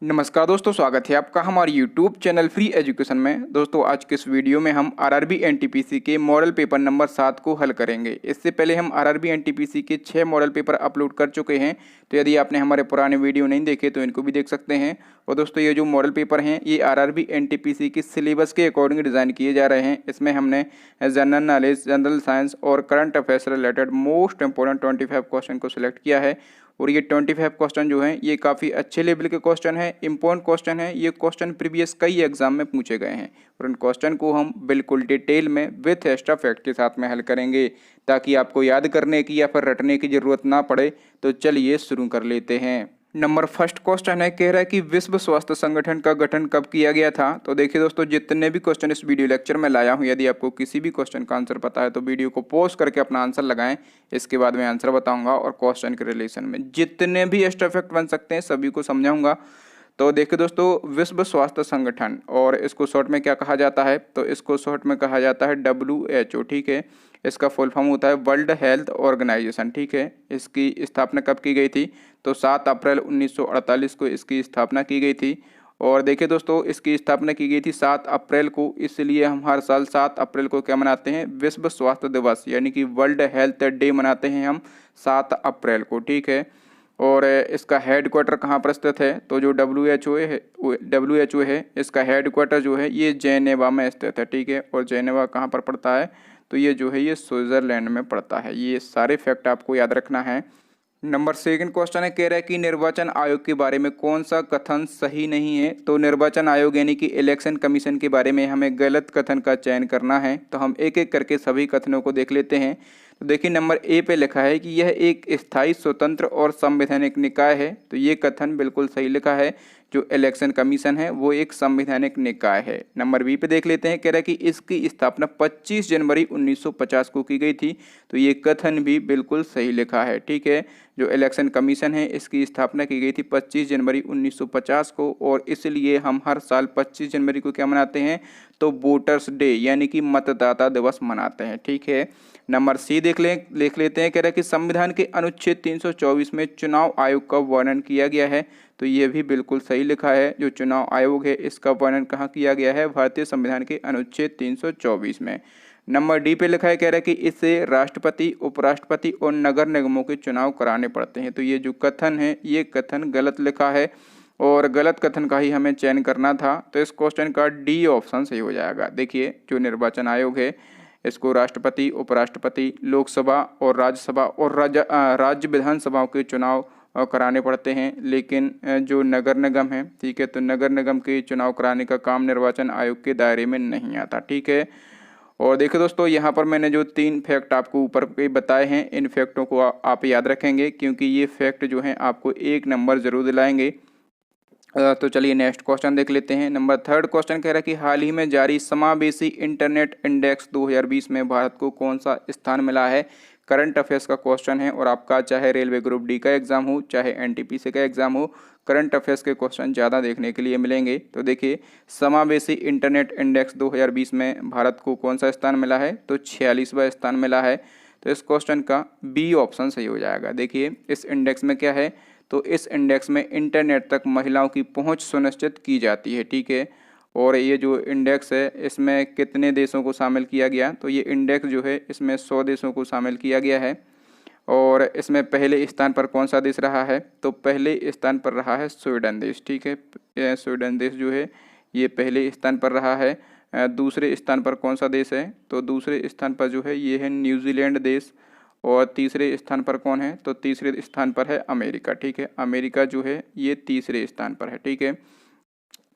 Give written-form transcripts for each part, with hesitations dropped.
नमस्कार दोस्तों, स्वागत है आपका हमारे यूट्यूब चैनल फ्री एजुकेशन में। दोस्तों आज के इस वीडियो में हम आरआरबी एनटीपीसी के मॉडल पेपर नंबर 7 को हल करेंगे। इससे पहले हम आरआरबी एनटीपीसी के 6 मॉडल पेपर अपलोड कर चुके हैं, तो यदि आपने हमारे पुराने वीडियो नहीं देखे तो इनको भी देख सकते हैं। और दोस्तों ये जो मॉडल पेपर हैं ये आरआरबी एनटीपीसी के सिलेबस के अकॉर्डिंग डिज़ाइन किए जा रहे हैं। इसमें हमने जनरल नॉलेज, जनरल साइंस और करंट अफेयर्स से रिलेटेड मोस्ट इंपॉर्टेंट 25 क्वेश्चन को सिलेक्ट किया है। और ये 25 क्वेश्चन जो हैं ये काफ़ी अच्छे लेवल के क्वेश्चन हैं, इंपॉर्टेंट क्वेश्चन है। ये क्वेश्चन प्रीवियस कई एग्जाम में पूछे गए हैं और इन क्वेश्चन को हम बिल्कुल डिटेल में विथ एक्स्ट्रा फैक्ट के साथ में हल करेंगे ताकि आपको याद करने की या फिर रटने की ज़रूरत ना पड़े। तो चलिए शुरू कर लेते हैं। नंबर फर्स्ट क्वेश्चन है, कह रहा है कि विश्व स्वास्थ्य संगठन का गठन कब किया गया था। तो देखिए दोस्तों, जितने भी क्वेश्चन इस वीडियो लेक्चर में लाया हूं, यदि आपको किसी भी क्वेश्चन का आंसर पता है तो वीडियो को पॉज करके अपना आंसर लगाएं। इसके बाद मैं आंसर बताऊंगा और क्वेश्चन के रिलेशन में जितने भी एक्स्ट्रा फैक्ट बन सकते हैं सभी को समझाऊंगा। तो देखिए दोस्तों, विश्व स्वास्थ्य संगठन और इसको शॉर्ट में क्या कहा जाता है, तो इसको शॉर्ट में कहा जाता है WHO। ठीक है, इसका फुल फॉर्म होता है वर्ल्ड हेल्थ ऑर्गेनाइजेशन। ठीक है, इसकी स्थापना कब की गई थी, तो 7 अप्रैल 1948 को इसकी स्थापना की गई थी। और देखिए दोस्तों, इसकी स्थापना की गई थी 7 अप्रैल को, इसलिए हम हर साल 7 अप्रैल को क्या मनाते हैं, विश्व स्वास्थ्य दिवस यानी कि वर्ल्ड हेल्थ डे मनाते हैं हम 7 अप्रैल को। ठीक है, और इसका हेडक्वार्टर कहाँ पर स्थित है, तो जो WHO है इसका हेडक्वार्टर जो है ये जेनेवा में स्थित है। ठीक है, और जेनेवा कहाँ पर पड़ता है, तो ये जो है ये स्विट्जरलैंड में पड़ता है। ये सारे फैक्ट आपको याद रखना है। नंबर सेकंड क्वेश्चन है, कह रहा है कि निर्वाचन आयोग के बारे में कौन सा कथन सही नहीं है। तो निर्वाचन आयोग यानी कि इलेक्शन कमीशन के बारे में हमें गलत कथन का चयन करना है। तो हम एक एक करके सभी कथनों को देख लेते हैं। तो देखिए नंबर ए पे लिखा है कि यह एक स्थायी, स्वतंत्र और संवैधानिक निकाय है। तो ये कथन बिल्कुल सही लिखा है। जो इलेक्शन कमीशन है वो एक संवैधानिक निकाय है। नंबर बी पे देख लेते हैं, कह रहा है कि इसकी स्थापना 25 जनवरी 1950 को की गई थी। तो ये कथन भी बिल्कुल सही लिखा है। ठीक है, जो इलेक्शन कमीशन है इसकी स्थापना की गई थी 25 जनवरी 1950 को, और इसलिए हम हर साल 25 जनवरी को क्या मनाते हैं, तो वोटर्स डे यानी कि मतदाता दिवस मनाते हैं। ठीक है, नंबर सी देख लेते हैं, कह रहा है कि संविधान के अनुच्छेद 324 में चुनाव आयोग का वर्णन किया गया है। तो ये भी बिल्कुल सही लिखा है। जो चुनाव आयोग है इसका वर्णन कहाँ किया गया है, भारतीय संविधान के अनुच्छेद 324 में। नंबर डी पे लिखा है, कह रहा है कि इससे राष्ट्रपति, उपराष्ट्रपति और नगर निगमों के चुनाव कराने पड़ते हैं। तो ये जो कथन है ये कथन गलत लिखा है और गलत कथन का ही हमें चयन करना था। तो इस क्वेश्चन का डी ऑप्शन सही हो जाएगा। देखिए, जो निर्वाचन आयोग है इसको राष्ट्रपति, उपराष्ट्रपति, लोकसभा और राज्यसभा और राज्य विधानसभाओं के चुनाव कराने पड़ते हैं, लेकिन जो नगर निगम है, ठीक है, तो नगर निगम के चुनाव कराने का काम निर्वाचन आयोग के दायरे में नहीं आता। ठीक है, और देखो दोस्तों, यहाँ पर मैंने जो 3 फैक्ट आपको ऊपर पे बताए हैं, इन फैक्टों को आप याद रखेंगे क्योंकि ये फैक्ट जो हैं आपको 1 नंबर जरूर दिलाएंगे। तो चलिए नेक्स्ट क्वेश्चन देख लेते हैं। नंबर थर्ड क्वेश्चन कह रहा है कि हाल ही में जारी समावेशी इंटरनेट इंडेक्स 2020 में भारत को कौन सा स्थान मिला है। करंट अफेयर्स का क्वेश्चन है और आपका चाहे रेलवे ग्रुप डी का एग्जाम हो चाहे एनटीपीसी का एग्जाम हो, करंट अफेयर्स के क्वेश्चन ज़्यादा देखने के लिए मिलेंगे। तो देखिए, समावेशी इंटरनेट इंडेक्स 2020 में भारत को कौन सा स्थान मिला है, तो 46वां स्थान मिला है। तो इस क्वेश्चन का बी ऑप्शन सही हो जाएगा। देखिए, इस इंडेक्स में क्या है, तो इस इंडेक्स में इंटरनेट तक महिलाओं की पहुंच सुनिश्चित की जाती है। ठीक है, और ये जो इंडेक्स है इसमें कितने देशों को शामिल किया गया, तो ये इंडेक्स जो है इसमें 100 देशों को शामिल किया गया है। और इसमें पहले स्थान पर कौन सा देश रहा है, तो पहले स्थान पर रहा है स्वीडन देश। ठीक है, स्वीडन देश जो है ये पहले स्थान पर रहा है। दूसरे स्थान पर कौन सा देश है, तो दूसरे स्थान पर जो है ये है न्यूजीलैंड देश। और तीसरे स्थान पर कौन है, तो तीसरे स्थान पर है अमेरिका। ठीक है, अमेरिका जो है ये तीसरे स्थान पर है। ठीक है,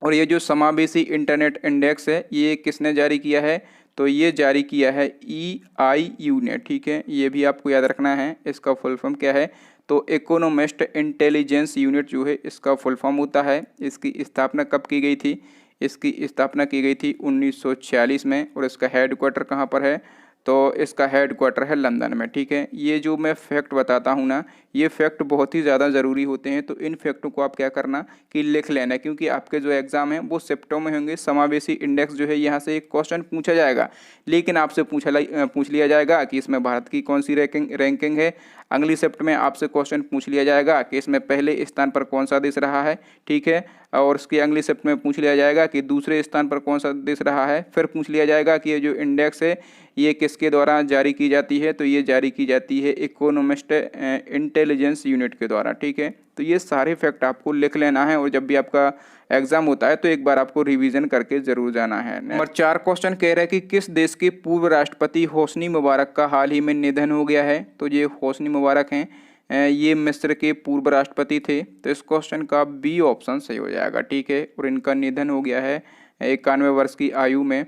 और ये जो समावेशी इंटरनेट इंडेक्स है ये किसने जारी किया है, तो ये जारी किया है EIU ने। ठीक है, ये भी आपको याद रखना है। इसका फुल फॉर्म क्या है, तो इकोनॉमिस्ट इंटेलिजेंस यूनिट जो है इसका फुल फॉर्म होता है। इसकी स्थापना कब की गई थी, इसकी स्थापना की गई थी 1946 में। और इसका हेडक्वार्टर कहाँ पर है, तो इसका हेडक्वार्टर है लंदन में। ठीक है, ये जो मैं फैक्ट बताता हूँ ना, ये फैक्ट बहुत ही ज़्यादा ज़रूरी होते हैं। तो इन फैक्टों को आप क्या करना कि लिख लेना, क्योंकि आपके जो एग्ज़ाम हैं वो शिफ्टों में होंगे। समावेशी इंडेक्स जो है यहाँ से एक क्वेश्चन पूछा जाएगा, लेकिन आपसे पूछ लिया जाएगा कि इसमें भारत की कौन सी रैंकिंग है। अगली शिफ्ट में आपसे क्वेश्चन पूछ लिया जाएगा कि इसमें पहले स्थान पर कौन सा देश रहा है, ठीक है, और उसकी अगली शिफ्ट में पूछ लिया जाएगा कि दूसरे स्थान पर कौन सा देश रहा है। फिर पूछ लिया जाएगा कि ये जो इंडेक्स है ये किसके द्वारा जारी की जाती है, तो ये जारी की जाती है इकोनॉमिस्ट इंटेलिजेंस यूनिट के द्वारा, ठीक है। तो ये सारे फैक्ट आपको लिख लेना है और जब भी आपका एग्जाम होता है तो एक बार आपको रिवीजन करके जरूर जाना है। नंबर 4 क्वेश्चन कह रहा है कि किस देश के पूर्व राष्ट्रपति होस्नी मुबारक का हाल ही में निधन हो गया है। तो ये होस्नी मुबारक हैं, ये मिस्र के पूर्व राष्ट्रपति थे। तो इस क्वेश्चन का बी ऑप्शन सही हो जाएगा, ठीक है। और इनका निधन हो गया है 91 वर्ष की आयु में,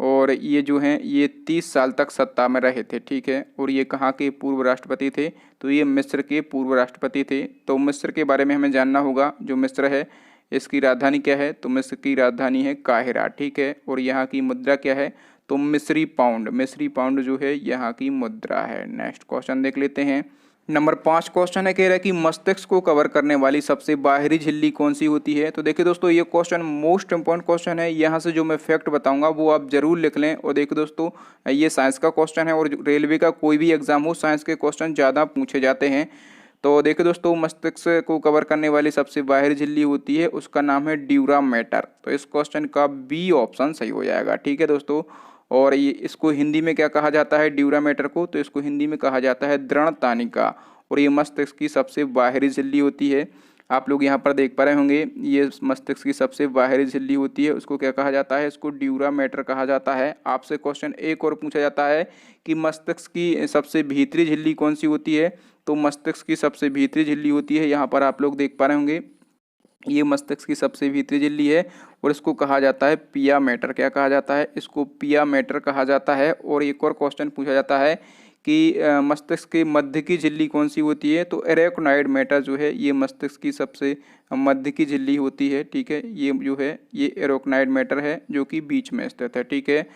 और ये जो हैं ये 30 साल तक सत्ता में रहे थे, ठीक है। और ये कहाँ के पूर्व राष्ट्रपति थे, तो ये मिस्र के पूर्व राष्ट्रपति थे। तो मिस्र के बारे में हमें जानना होगा। जो मिस्र है इसकी राजधानी क्या है, तो मिस्र की राजधानी है काहिरा, ठीक है। और यहाँ की मुद्रा क्या है, तो मिस्री पाउंड जो है यहाँ की मुद्रा है। नेक्स्ट क्वेश्चन देख लेते हैं। नंबर 5 क्वेश्चन है, कह रहा है कि मस्तिष्क को कवर करने वाली सबसे बाहरी झिल्ली कौन सी होती है। तो देखिए दोस्तों, ये क्वेश्चन मोस्ट इंपॉर्टेंट क्वेश्चन है। यहाँ से जो मैं फैक्ट बताऊंगा वो आप जरूर लिख लें। और देखिए दोस्तों, ये साइंस का क्वेश्चन है और रेलवे का कोई भी एग्जाम हो, साइंस के क्वेश्चन ज़्यादा पूछे जाते हैं। तो देखिए दोस्तों, मस्तिष्क को कवर करने वाली सबसे बाहरी झिल्ली होती है, उसका नाम है ड्यूरा मैटर। तो इस क्वेश्चन का बी ऑप्शन सही हो जाएगा, ठीक है दोस्तों। और ये इसको हिंदी में क्या कहा जाता है, ड्यूरा मैटर को, तो इसको हिंदी में कहा जाता है दृढ़ तानिका। और ये मस्तिष्क की सबसे बाहरी झिल्ली होती है। आप लोग यहाँ पर देख पा रहे होंगे, ये मस्तिष्क की सबसे बाहरी झिल्ली होती है, उसको क्या कहा जाता है, इसको ड्यूरा मैटर कहा जाता है। आपसे क्वेश्चन एक और पूछा जाता है कि मस्तिष्क की सबसे भीतरी झिल्ली कौन सी होती है। तो मस्तिष्क की सबसे भीतरी झिल्ली होती है, यहाँ पर आप लोग देख पा रहे होंगे, ये मस्तिष्क की सबसे भीतरी झिल्ली है और इसको कहा जाता है पिया मैटर। क्या कहा जाता है, इसको पिया मैटर कहा जाता है। और एक और क्वेश्चन पूछा जाता है कि मस्तिष्क के मध्य की झिल्ली कौन सी होती है। तो एरेक्नोइड मैटर जो है ये मस्तिष्क की सबसे मध्य की झिल्ली होती है, ठीक है। ये जो है ये एरेक्नोइड मैटर है जो कि बीच में स्थित है, ठीक है।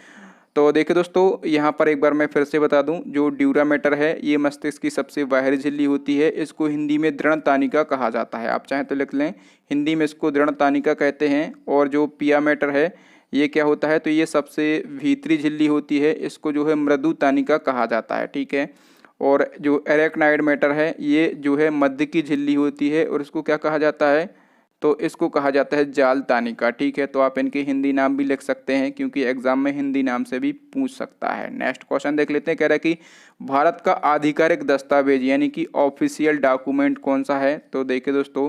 तो देखिए दोस्तों, यहाँ पर एक बार मैं फिर से बता दूं, जो ड्यूरा मैटर है ये मस्तिष्क की सबसे बाहरी झिल्ली होती है। इसको हिंदी में दृढ़ तानिका कहा जाता है, आप चाहें तो लिख लें, हिंदी में इसको दृढ़ तानिका कहते हैं। और जो पिया मैटर है ये क्या होता है, तो ये सबसे भीतरी झिल्ली होती है, इसको जो है मृदु तानिका कहा जाता है, ठीक है। और जो एरेक्नोइड मैटर है ये जो है मध्य की झिल्ली होती है और इसको क्या कहा जाता है, तो इसको कहा जाता है जाल तानिका, ठीक है। तो आप इनके हिंदी नाम भी लिख सकते हैं क्योंकि एग्जाम में हिंदी नाम से भी पूछ सकता है। नेक्स्ट क्वेश्चन देख लेते हैं, कह रहा है कि भारत का आधिकारिक दस्तावेज यानी कि ऑफिशियल डॉक्यूमेंट कौन सा है। तो देखिए दोस्तों,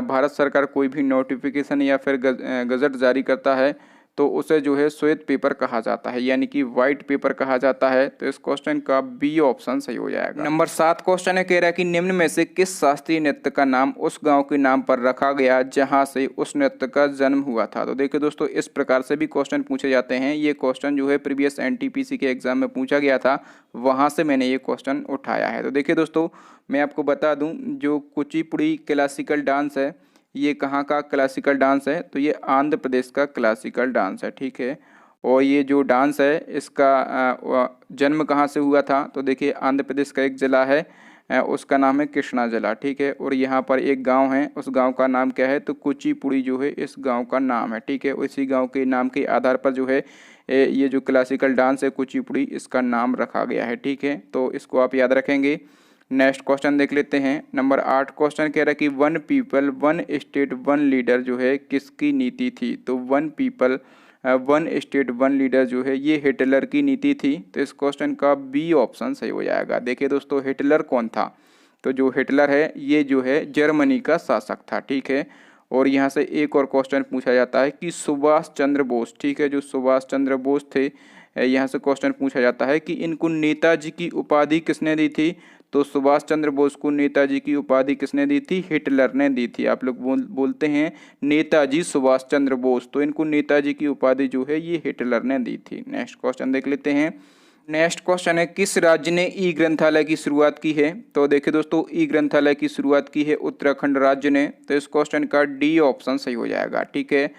भारत सरकार कोई भी नोटिफिकेशन या फिर गजट जारी करता है तो उसे जो है श्वेत पेपर कहा जाता है, यानी कि व्हाइट पेपर कहा जाता है। तो इस क्वेश्चन का बी ऑप्शन सही हो जाएगा। नंबर 7 क्वेश्चन है, कह रहा है कि निम्न में से किस शास्त्रीय नृत्य का नाम उस गांव के नाम पर रखा गया जहां से उस नृत्य का जन्म हुआ था। तो देखिए दोस्तों, इस प्रकार से भी क्वेश्चन पूछे जाते हैं। ये क्वेश्चन जो है प्रीवियस एनटीपीसी के एग्जाम में पूछा गया था, वहाँ से मैंने ये क्वेश्चन उठाया है। तो देखिए दोस्तों, मैं आपको बता दूँ, जो कुचिपुड़ी क्लासिकल डांस है ये कहाँ का क्लासिकल डांस है, तो ये आंध्र प्रदेश का क्लासिकल डांस है, ठीक है। और ये जो डांस है इसका जन्म कहाँ से हुआ था, तो देखिए आंध्र प्रदेश का एक ज़िला है, उसका नाम है कृष्णा ज़िला, ठीक है। और यहाँ पर एक गांव है, उस गांव का नाम क्या है, तो कुचिपुड़ी जो है इस गांव का नाम है, ठीक है। इसी गांव के नाम के आधार पर जो है ये जो क्लासिकल डांस है कुचिपुड़ी, इसका नाम रखा गया है, ठीक है। तो इसको आप याद रखेंगे। नेक्स्ट क्वेश्चन देख लेते हैं। नंबर 8 क्वेश्चन कह रहा है कि one people one state one leader जो है किसकी नीति थी। तो one people one state one leader जो है ये हिटलर की नीति थी। तो इस क्वेश्चन का बी ऑप्शन सही हो जाएगा। देखिए दोस्तों, हिटलर कौन था, तो जो हिटलर है ये जो है जर्मनी का शासक था, ठीक है। और यहाँ से एक और क्वेश्चन पूछा जाता है कि सुभाष चंद्र बोस, ठीक है, जो सुभाष चंद्र बोस थे, यहाँ से क्वेश्चन पूछा जाता है कि इनको नेताजी की उपाधि किसने दी थी। तो सुभाष चंद्र बोस को नेताजी की उपाधि किसने दी थी, हिटलर ने दी थी। आप लोग बोलते हैं नेताजी सुभाष चंद्र बोस, तो इनको नेताजी की उपाधि जो है ये हिटलर ने दी थी। नेक्स्ट क्वेश्चन देख लेते हैं। नेक्स्ट क्वेश्चन है, किस राज्य ने ई ग्रंथालय की शुरुआत की है। तो देखिए दोस्तों, ई ग्रंथालय की शुरुआत की है उत्तराखंड राज्य ने। तो इस क्वेश्चन का डी ऑप्शन सही हो जाएगा, ठीक है।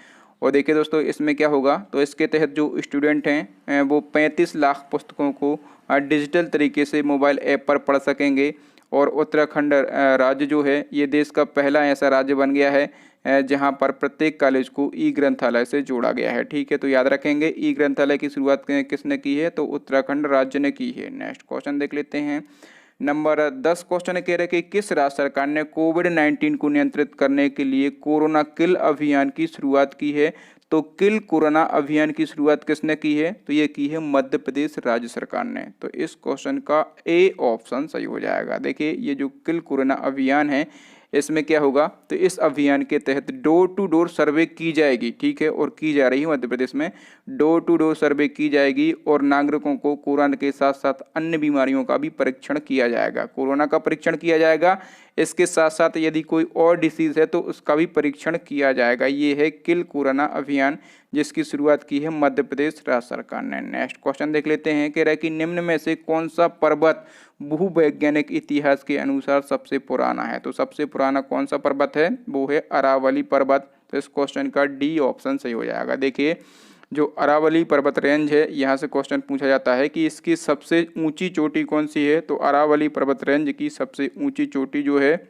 और देखिए दोस्तों, इसमें क्या होगा, तो इसके तहत जो स्टूडेंट हैं वो 35 लाख पुस्तकों को डिजिटल तरीके से मोबाइल ऐप पर पढ़ सकेंगे। और उत्तराखंड राज्य जो है ये देश का पहला ऐसा राज्य बन गया है जहां पर प्रत्येक कॉलेज को ई ग्रंथालय से जोड़ा गया है, ठीक है। तो याद रखेंगे, ई ग्रंथालय की शुरुआत किसने की है, तो उत्तराखंड राज्य ने की है। नेक्स्ट क्वेश्चन देख लेते हैं। नंबर 10 क्वेश्चन कह रहे हैं कि किस राज्य सरकार ने कोविड-19 को नियंत्रित करने के लिए कोरोना किल अभियान की शुरुआत की है? तो किल कोरोना अभियान की शुरुआत किसने की है? तो ये की है मध्य प्रदेश राज्य सरकार ने। तो इस क्वेश्चन का ए ऑप्शन सही हो जाएगा। देखिए ये जो किल कोरोना अभियान है इसमें क्या होगा, तो इस अभियान के तहत डोर टू डोर सर्वे की जाएगी, ठीक है, और की जा रही है मध्य प्रदेश में। डोर टू डोर सर्वे की जाएगी और नागरिकों को कोरोना के साथ साथ अन्य बीमारियों का भी परीक्षण किया जाएगा। कोरोना का परीक्षण किया जाएगा, इसके साथ साथ यदि कोई और डिसीज है तो उसका भी परीक्षण किया जाएगा। ये है किल कोरोना अभियान, जिसकी शुरुआत की है मध्य प्रदेश राज्य सरकार ने। नेक्स्ट क्वेश्चन देख लेते हैं। कह रहा है कि निम्न में से कौन सा पर्वत भूवैज्ञानिक इतिहास के अनुसार सबसे पुराना है? तो सबसे पुराना कौन सा पर्वत है? वो है अरावली पर्वत। तो इस क्वेश्चन का डी ऑप्शन सही हो जाएगा। देखिए जो अरावली पर्वत रेंज है, यहाँ से क्वेश्चन पूछा जाता है कि इसकी सबसे ऊंची चोटी कौन सी है? तो अरावली पर्वत रेंज की सबसे ऊंची चोटी जो है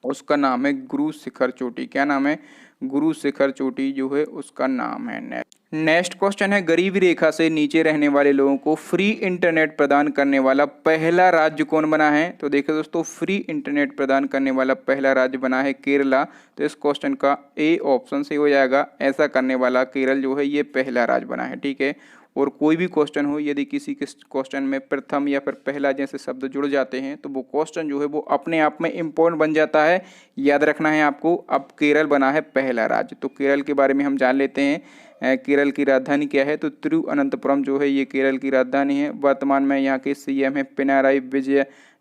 उसका नाम है गुरु शिखर चोटी। क्या नाम है? गुरु शिखर चोटी जो है उसका नाम है। नेक्स्ट क्वेश्चन है, गरीबी रेखा से नीचे रहने वाले लोगों को फ्री इंटरनेट प्रदान करने वाला पहला राज्य कौन बना है? तो देखिए दोस्तों, फ्री इंटरनेट प्रदान करने वाला पहला राज्य बना है केरला। तो इस क्वेश्चन का ए ऑप्शन से हो जाएगा। ऐसा करने वाला केरल जो है ये पहला राज्य बना है, ठीक है। और कोई भी क्वेश्चन हो, यदि किसी क्वेश्चन में प्रथम या फिर पहला जैसे शब्द जुड़ जाते हैं तो वो क्वेश्चन जो है वो अपने आप में इम्पोर्टेंट बन जाता है। याद रखना है आपको। अब केरल बना है पहला राज्य, तो केरल के बारे में हम जान लेते हैं। केरल की राजधानी क्या है? तो तिरुवनंतपुरम जो है ये केरल की राजधानी है। वर्तमान में यहाँ के सीएम है पिनाराई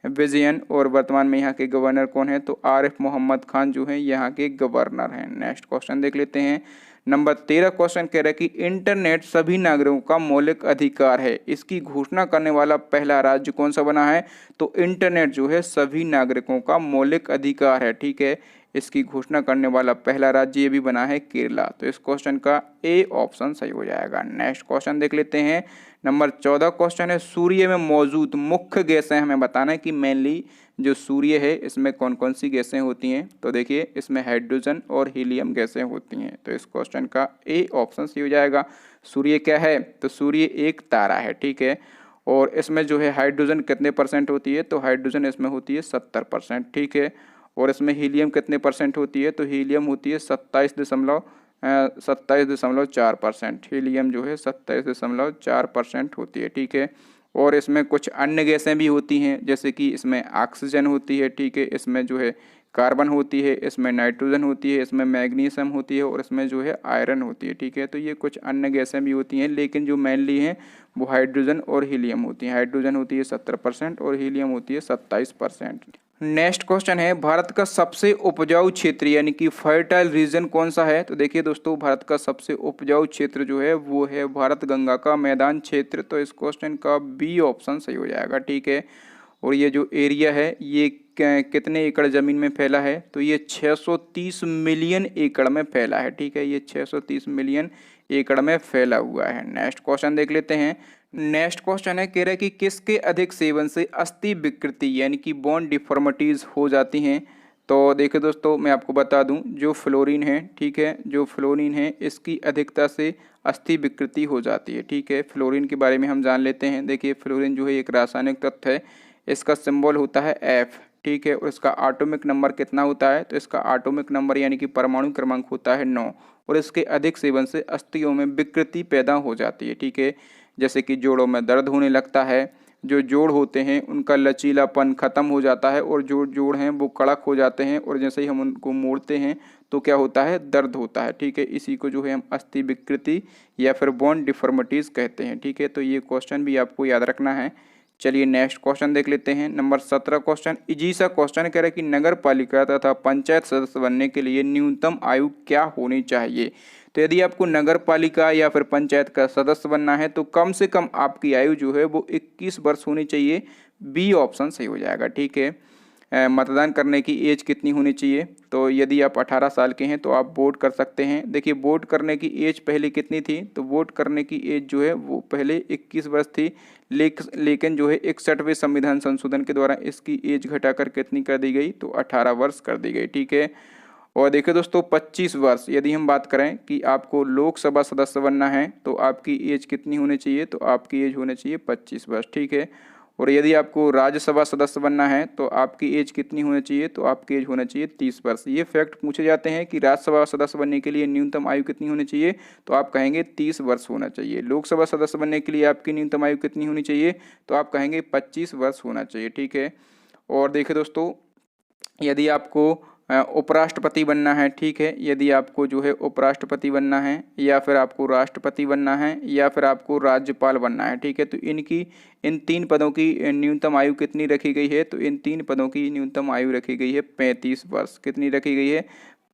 विजयन और वर्तमान में यहाँ के गवर्नर कौन है? तो आरिफ मोहम्मद खान जो है यहाँ के गवर्नर हैं। नेक्स्ट क्वेश्चन देख लेते हैं। नंबर 13 क्वेश्चन कह रहा है कि इंटरनेट सभी नागरिकों का मौलिक अधिकार है। इसकी घोषणा करने वाला पहला राज्य कौन सा बना है? तो इंटरनेट जो है सभी नागरिकों का मौलिक अधिकार है, ठीक है। इसकी घोषणा करने वाला पहला राज्य ये भी बना है केरला। तो इस क्वेश्चन का ए ऑप्शन सही हो जाएगा। नेक्स्ट क्वेश्चन देख लेते हैं। नंबर 14 क्वेश्चन है, सूर्य में मौजूद मुख्य गैसें हमें बताना है कि मेनली जो सूर्य है इसमें कौन कौन सी गैसें होती हैं? तो देखिए इसमें हाइड्रोजन और हीलियम गैसें होती हैं। तो इस क्वेश्चन का ए ऑप्शन सही हो जाएगा। सूर्य क्या है? तो सूर्य एक तारा है, ठीक है। और इसमें जो है हाइड्रोजन कितने परसेंट होती है? तो हाइड्रोजन इसमें होती है 70%, ठीक है। और इसमें हीलियम कितने परसेंट होती है? तो हीलियम होती है 27.4%। हीलियम जो है 27.4% होती है, ठीक है। और इसमें कुछ अन्य गैसें भी होती हैं, जैसे कि इसमें ऑक्सीजन होती है, ठीक है। इसमें जो है कार्बन होती है, इसमें नाइट्रोजन होती है, इसमें मैग्नीशियम होती है और इसमें जो है आयरन होती है, ठीक है। तो ये कुछ अन्य गैसें भी होती हैं, लेकिन जो मेनली हैं वो हाइड्रोजन और हीलियम होती हैं। हाइड्रोजन होती है 70% और हीलियम होती है 27%। नेक्स्ट क्वेश्चन है, भारत का सबसे उपजाऊ क्षेत्र यानी कि फर्टाइल रीजन कौन सा है? तो देखिए दोस्तों, भारत का सबसे उपजाऊ क्षेत्र जो है वो है भारत गंगा का मैदान क्षेत्र। तो इस क्वेश्चन का बी ऑप्शन सही हो जाएगा, ठीक है। और ये जो एरिया है ये कितने एकड़ ज़मीन में फैला है? तो ये 630 मिलियन एकड़ में फैला है, ठीक है। ये 630 मिलियन एकड़ में फैला हुआ है। नेक्स्ट क्वेश्चन देख लेते हैं। नेक्स्ट क्वेश्चन है, कह रहा है कि किसके अधिक सेवन से अस्थि विकृति यानी कि बोन डिफॉर्मिटीज़ हो जाती हैं? तो देखिए दोस्तों, मैं आपको बता दूं, जो फ्लोरीन है, ठीक है, जो फ्लोरीन है इसकी अधिकता से अस्थि विकृति हो जाती है, ठीक है। फ्लोरीन के बारे में हम जान लेते हैं। देखिए फ्लोरीन जो है एक रासायनिक तत्व है, इसका सिंबल होता है F, ठीक है। और इसका एटॉमिक नंबर कितना होता है? तो इसका एटॉमिक नंबर यानी कि परमाणु क्रमांक होता है 9। और इसके अधिक सेवन से अस्थियों में विकृति पैदा हो जाती है, ठीक है। जैसे कि जोड़ों में दर्द होने लगता है, जो जोड़ होते हैं उनका लचीलापन खत्म हो जाता है और जो जोड़ हैं वो कड़क हो जाते हैं और जैसे ही हम उनको मोड़ते हैं तो क्या होता है? दर्द होता है, ठीक है। इसी को जो है हम अस्थि विकृति या फिर बोन डिफॉर्मिटीज़ कहते हैं, ठीक है। तो ये क्वेश्चन भी आपको याद रखना है। चलिए नेक्स्ट क्वेश्चन देख लेते हैं। नंबर 17 क्वेश्चन, इजी सा क्वेश्चन कह रहा है कि नगर पालिका तथा पंचायत सदस्य बनने के लिए न्यूनतम आयु क्या होनी चाहिए? तो यदि आपको नगर पालिका या फिर पंचायत का सदस्य बनना है तो कम से कम आपकी आयु जो है वो 21 वर्ष होनी चाहिए। बी ऑप्शन सही हो जाएगा, ठीक है। मतदान करने की एज कितनी होनी चाहिए? तो यदि आप 18 साल के हैं तो आप वोट कर सकते हैं। देखिए वोट करने की एज पहले कितनी थी? तो वोट करने की एज जो है वो पहले 21 वर्ष थी, लेकिन जो है 61वें संविधान संशोधन के द्वारा इसकी एज घटाकर कितनी कर दी गई? तो 18 वर्ष कर दी गई, ठीक है। और देखिए दोस्तों 25 वर्ष, यदि हम बात करें कि आपको लोकसभा सदस्य बनना है तो आपकी एज कितनी होनी चाहिए? तो आपकी एज होनी चाहिए 25 वर्ष, ठीक है। और यदि आपको राज्यसभा सदस्य बनना है तो आपकी एज कितनी होनी चाहिए, तो आपकी एज होना चाहिए 30 वर्ष। ये फैक्ट पूछे जाते हैं कि राज्यसभा सदस्य बनने के लिए न्यूनतम आयु कितनी होनी चाहिए, तो आप कहेंगे 30 वर्ष होना चाहिए। लोकसभा सदस्य बनने के लिए आपकी न्यूनतम आयु कितनी होनी चाहिए, तो आप कहेंगे 25 वर्ष होना चाहिए, ठीक है। और देखिए दोस्तों, यदि आपको उपराष्ट्रपति बनना है, ठीक है, यदि आपको जो है उपराष्ट्रपति बनना है या फिर आपको राष्ट्रपति बनना है या फिर आपको राज्यपाल बनना है, ठीक है, तो इन 3 पदों की न्यूनतम आयु कितनी रखी गई है, तो इन 3 पदों की न्यूनतम आयु रखी गई है 35 वर्ष। कितनी रखी गई है,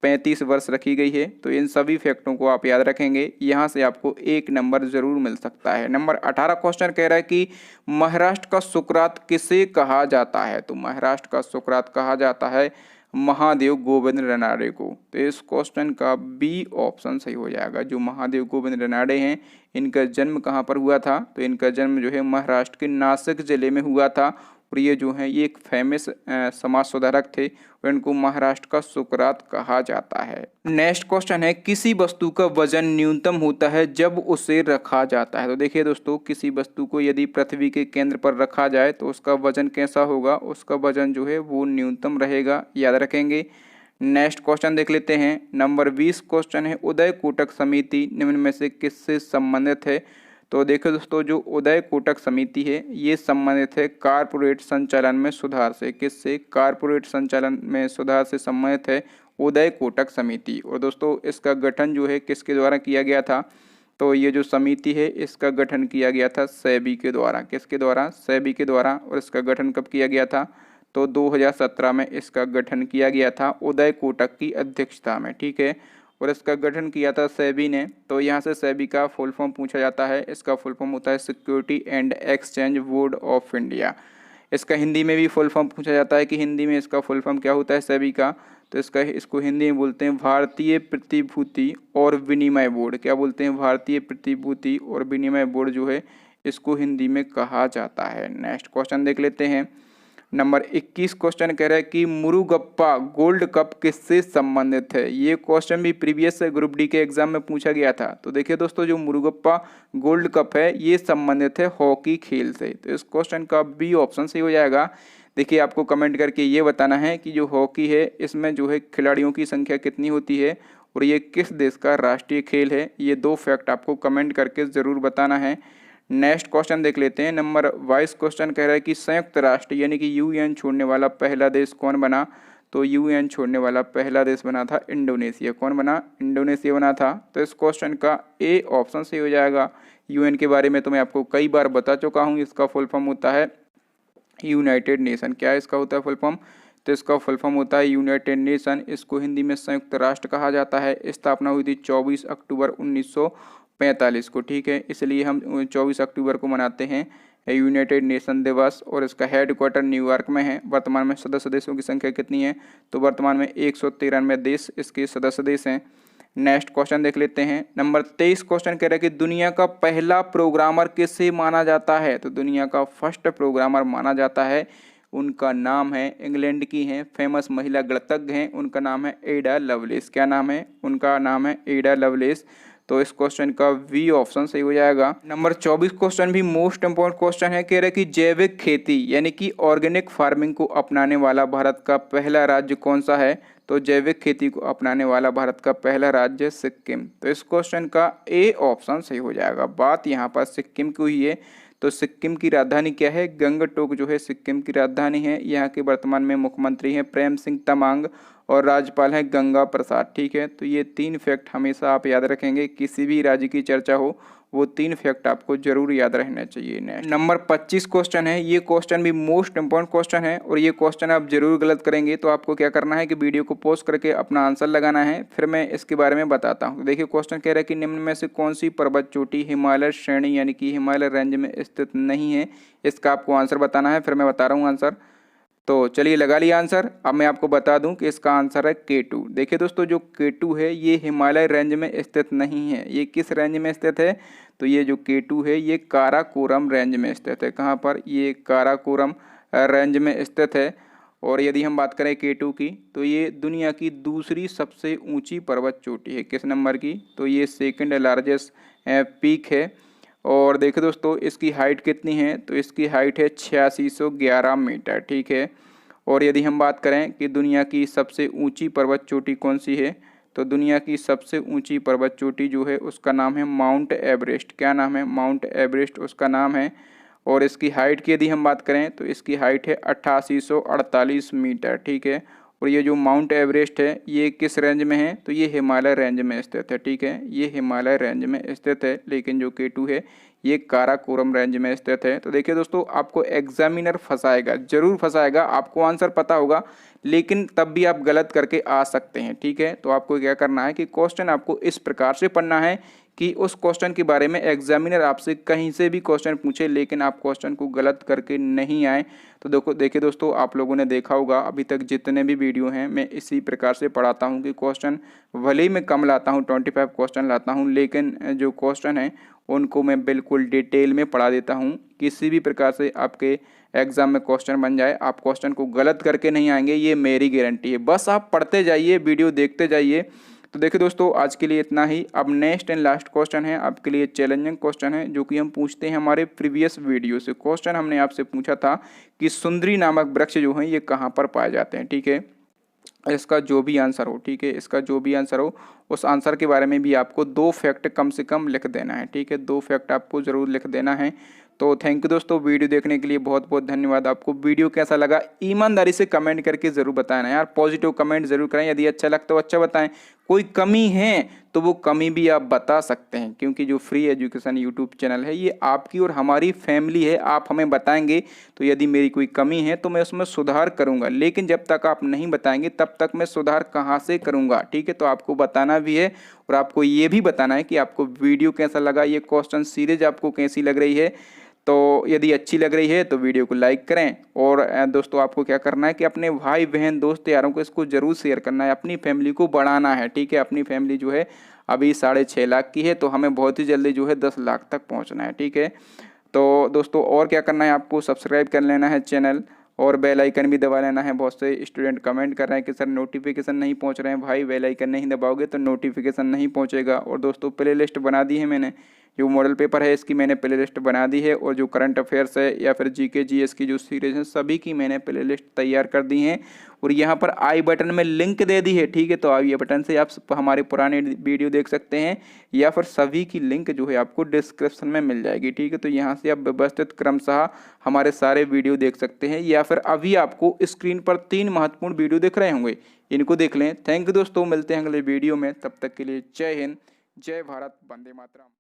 35 वर्ष रखी गई है। तो इन सभी फैक्टों को आप याद रखेंगे, यहाँ से आपको 1 नंबर जरूर मिल सकता है। नंबर 18 क्वेश्चन कह रहा है कि महाराष्ट्र का सुकरात किसे कहा जाता है, तो महाराष्ट्र का सुकरात कहा जाता है महादेव गोविंद रनाड़े को। तो इस क्वेश्चन का बी ऑप्शन सही हो जाएगा। जो महादेव गोविंद रनाड़े हैं, इनका जन्म कहाँ पर हुआ था, तो इनका जन्म जो है महाराष्ट्र के नासिक जिले में हुआ था। और ये जो है ये एक फेमस समाज सुधारक थे और इनको महाराष्ट्र का सुकरात कहा जाता है। नेक्स्ट क्वेश्चन है, किसी वस्तु का वजन न्यूनतम होता है जब उसे रखा जाता है। तो देखिए दोस्तों, किसी वस्तु को यदि पृथ्वी के केंद्र पर रखा जाए तो उसका वजन कैसा होगा, उसका वजन जो है वो न्यूनतम रहेगा, याद रखेंगे। नेक्स्ट क्वेश्चन देख लेते हैं। नंबर 20 क्वेश्चन है, उदय कोटक समिति निम्न में से किससे संबंधित है। तो देखो दोस्तों, जो उदय कोटक समिति है ये संबंधित है कारपोरेट संचालन में सुधार से। किससे, कारपोरेट संचालन में सुधार से संबंधित है उदय कोटक समिति। और दोस्तों, इसका गठन जो है किसके द्वारा किया गया था, तो ये जो समिति है इसका गठन किया गया था सेबी के द्वारा। किसके द्वारा, सेबी के द्वारा। और इसका गठन कब किया गया था, तो 2017 में इसका गठन किया गया था उदय कोटक की अध्यक्षता में, ठीक है। और इसका गठन किया था सेबी ने। तो यहाँ से सेबी का फुल फॉर्म पूछा जाता है, इसका फुल फॉर्म होता है security and exchange board of India. इसका हिंदी में भी फुल फॉर्म पूछा जाता है कि हिंदी में इसका फुल फॉर्म क्या होता है सेबी का, तो इसको हिंदी में बोलते हैं भारतीय प्रतिभूति और विनिमय बोर्ड। क्या बोलते हैं, भारतीय प्रतिभूति और विनिमय बोर्ड जो है इसको हिंदी में कहा जाता है। नेक्स्ट क्वेश्चन देख लेते हैं। नंबर 21 क्वेश्चन कह रहा है कि मुरुगप्पा गोल्ड कप किससे संबंधित है। ये क्वेश्चन भी प्रीवियस ग्रुप डी के एग्जाम में पूछा गया था। तो देखिए दोस्तों, जो मुरुगप्पा गोल्ड कप है ये संबंधित है हॉकी खेल से। तो इस क्वेश्चन का बी ऑप्शन सही हो जाएगा। देखिए, आपको कमेंट करके ये बताना है कि जो हॉकी है इसमें जो है खिलाड़ियों की संख्या कितनी होती है और ये किस देश का राष्ट्रीय खेल है। ये 2 फैक्ट आपको कमेंट करके ज़रूर बताना है। नेक्स्ट क्वेश्चन देख लेते हैं। नंबर 22 क्वेश्चन कह रहा है कि संयुक्त राष्ट्र यानी कि यूएन छोड़ने वाला पहला देश कौन बना। तो यूएन छोड़ने वाला पहला देश बना था इंडोनेशिया। कौन बना, इंडोनेशिया बना था। तो इस क्वेश्चन का ए ऑप्शन सही हो जाएगा। यूएन के बारे में तो मैं आपको कई बार बता चुका हूँ। इसका फुल फॉर्म होता है यूनाइटेड नेशन। क्या इसका होता है फुल फॉर्म, तो इसका फुल फॉर्म होता है यूनाइटेड नेशन। इसको हिंदी में संयुक्त राष्ट्र कहा जाता है। स्थापना हुई थी 24 अक्टूबर 1945 को, ठीक है। इसलिए हम 24 अक्टूबर को मनाते हैं यूनाइटेड नेशन दिवस। और इसका हेडक्वार्टर न्यूयॉर्क में है। वर्तमान में सदस्य देशों की संख्या कितनी है, तो वर्तमान में 193 देश इसके सदस्य देश हैं। नेक्स्ट क्वेश्चन देख लेते हैं। नंबर 23 क्वेश्चन कह रहा है कि दुनिया का पहला प्रोग्रामर किसे माना जाता है। तो दुनिया का फर्स्ट प्रोग्रामर माना जाता है, उनका नाम है, इंग्लैंड की हैं, फेमस महिला गणितज्ञ हैं, उनका नाम है एडा लवलेस। क्या नाम है, उनका नाम है एडा लवलेस। तो इस क्वेश्चन का वी ऑप्शन सही हो जाएगा। नंबर 24 क्वेश्चन भी मोस्ट इंपॉर्टेंट क्वेश्चन है। कह रहे कि जैविक खेती यानी कि ऑर्गेनिक फार्मिंग को अपनाने वाला भारत का पहला राज्य कौन सा है। तो जैविक खेती को अपनाने वाला भारत का पहला राज्य सिक्किम। तो इस क्वेश्चन का ए ऑप्शन सही हो जाएगा। बात यहाँ पर सिक्किम की हुई है। तो सिक्किम की राजधानी क्या है, गंगटोक जो है सिक्किम की राजधानी है। यहाँ के वर्तमान में मुख्यमंत्री हैं प्रेम सिंह तमांग और राज्यपाल हैं गंगा प्रसाद, ठीक है। तो ये 3 फैक्ट हमेशा आप याद रखेंगे, किसी भी राज्य की चर्चा हो वो 3 फैक्ट आपको जरूर याद रहना चाहिए। नंबर 25 क्वेश्चन है। ये क्वेश्चन भी मोस्ट इंपॉर्टेंट क्वेश्चन है और ये क्वेश्चन आप जरूर गलत करेंगे। तो आपको क्या करना है कि वीडियो को पॉज करके अपना आंसर लगाना है, फिर मैं इसके बारे में बताता हूँ। देखिए, क्वेश्चन कह रहा है कि निम्न में से कौन सी पर्वत चोटी हिमालय श्रेणी यानी कि हिमालय रेंज में स्थित नहीं है। इसका आपको आंसर बताना है, फिर मैं बता रहा हूँ आंसर। तो चलिए लगा लिया आंसर। अब मैं आपको बता दूं कि इसका आंसर है K2। देखिए दोस्तों, जो K2 है ये हिमालय रेंज में स्थित नहीं है। ये किस रेंज में स्थित है, तो ये जो K2 है ये काराकोरम रेंज में स्थित है। कहाँ पर, ये काराकोरम रेंज में स्थित है। और यदि हम बात करें K2 की, तो ये दुनिया की दूसरी सबसे ऊंची पर्वत चोटी है। किस नंबर की, तो ये सेकंड लार्जेस्ट पीक है। और देखिए दोस्तों इसकी हाइट कितनी है, तो इसकी हाइट है 8611 मीटर, ठीक है। और यदि हम बात करें कि दुनिया की सबसे ऊंची पर्वत चोटी कौन सी है, तो दुनिया की सबसे ऊंची पर्वत चोटी जो है उसका नाम है माउंट एवरेस्ट। क्या नाम है? माउंट एवरेस्ट उसका नाम है। और इसकी हाइट की यदि हम बात करें तो इसकी हाइट है 8848 मीटर, ठीक है। और ये जो माउंट एवरेस्ट है ये किस रेंज में है, तो ये हिमालय रेंज में स्थित है, ठीक है। ये हिमालय रेंज में स्थित है, लेकिन जो K2 है ये काराकोरम रेंज में स्थित है। तो देखिए दोस्तों आपको एग्जामिनर फंसाएगा, जरूर फंसाएगा, आपको आंसर पता होगा लेकिन तब भी आप गलत करके आ सकते हैं, ठीक है। तो आपको क्या करना है कि क्वेश्चन आपको इस प्रकार से पढ़ना है कि उस क्वेश्चन के बारे में एग्जामिनर आपसे कहीं से भी क्वेश्चन पूछे लेकिन आप क्वेश्चन को गलत करके नहीं आए। तो देखिए दोस्तों आप लोगों ने देखा होगा अभी तक जितने भी वीडियो हैं मैं इसी प्रकार से पढ़ाता हूं कि क्वेश्चन भले ही मैं कम लाता हूं, 25 क्वेश्चन लाता हूं, लेकिन जो क्वेश्चन है उनको मैं बिल्कुल डिटेल में पढ़ा देता हूँ। किसी भी प्रकार से आपके एग्जाम में क्वेश्चन बन जाए, आप क्वेश्चन को गलत करके नहीं आएंगे, ये मेरी गारंटी है। बस आप पढ़ते जाइए, वीडियो देखते जाइए। तो देखिए दोस्तों आज के लिए इतना ही। अब नेक्स्ट एंड लास्ट क्वेश्चन है आपके लिए, चैलेंजिंग क्वेश्चन है जो कि हम पूछते हैं हमारे प्रीवियस वीडियो से। क्वेश्चन हमने आपसे पूछा था कि सुंदरी नामक वृक्ष जो हैं ये कहाँ पर पाए जाते हैं, ठीक है। इसका जो भी आंसर हो, ठीक है, इसका जो भी आंसर हो उस आंसर के बारे में भी आपको 2 फैक्ट कम से कम लिख देना है, ठीक है। 2 फैक्ट आपको ज़रूर लिख देना है। तो थैंक यू दोस्तों, वीडियो देखने के लिए बहुत बहुत धन्यवाद। आपको वीडियो कैसा लगा ईमानदारी से कमेंट करके ज़रूर बताना यार, पॉजिटिव कमेंट ज़रूर करें। यदि अच्छा लगता हो अच्छा बताएं, कोई कमी है तो वो कमी भी आप बता सकते हैं, क्योंकि जो फ्री एजुकेशन यूट्यूब चैनल है ये आपकी और हमारी फैमिली है। आप हमें बताएंगे तो यदि मेरी कोई कमी है तो मैं उसमें सुधार करूंगा, लेकिन जब तक आप नहीं बताएंगे तब तक मैं सुधार कहाँ से करूंगा, ठीक है। तो आपको बताना भी है और आपको ये भी बताना है कि आपको वीडियो कैसा लगा, ये क्वेश्चन सीरीज आपको कैसी लग रही है। तो यदि अच्छी लग रही है तो वीडियो को लाइक करें। और दोस्तों आपको क्या करना है कि अपने भाई बहन दोस्त यारों को इसको ज़रूर शेयर करना है, अपनी फैमिली को बढ़ाना है, ठीक है। अपनी फैमिली जो है अभी 6.5 लाख की है, तो हमें बहुत ही जल्दी जो है 10 लाख तक पहुंचना है, ठीक है। तो दोस्तों और क्या करना है, आपको सब्सक्राइब कर लेना है चैनल और बेल आइकन भी दबा लेना है। बहुत से स्टूडेंट कमेंट कर रहे हैं कि सर नोटिफिकेशन नहीं पहुंच रहे हैं। भाई बेल आइकन नहीं दबाओगे तो नोटिफिकेशन नहीं पहुंचेगा। और दोस्तों प्ले लिस्ट बना दी है मैंने, जो मॉडल पेपर है इसकी मैंने प्ले लिस्ट बना दी है, और जो करंट अफेयर्स है या फिर जीके जीएस की जो सीरीज है सभी की मैंने प्ले लिस्ट तैयार कर दी हैं। और यहाँ पर आई बटन में लिंक दे दी है, ठीक है। तो आई बटन से आप हमारे पुराने वीडियो देख सकते हैं, या फिर सभी की लिंक जो है आपको डिस्क्रिप्शन में मिल जाएगी, ठीक है। तो यहाँ से आप व्यवस्थित क्रमशः हमारे सारे वीडियो देख सकते हैं, या फिर अभी आपको स्क्रीन पर 3 महत्वपूर्ण वीडियो दिख रहे होंगे, इनको देख लें। थैंक यू दोस्तों, मिलते हैं अगले वीडियो में, तब तक के लिए जय हिंद, जय भारत, वंदे मातरम।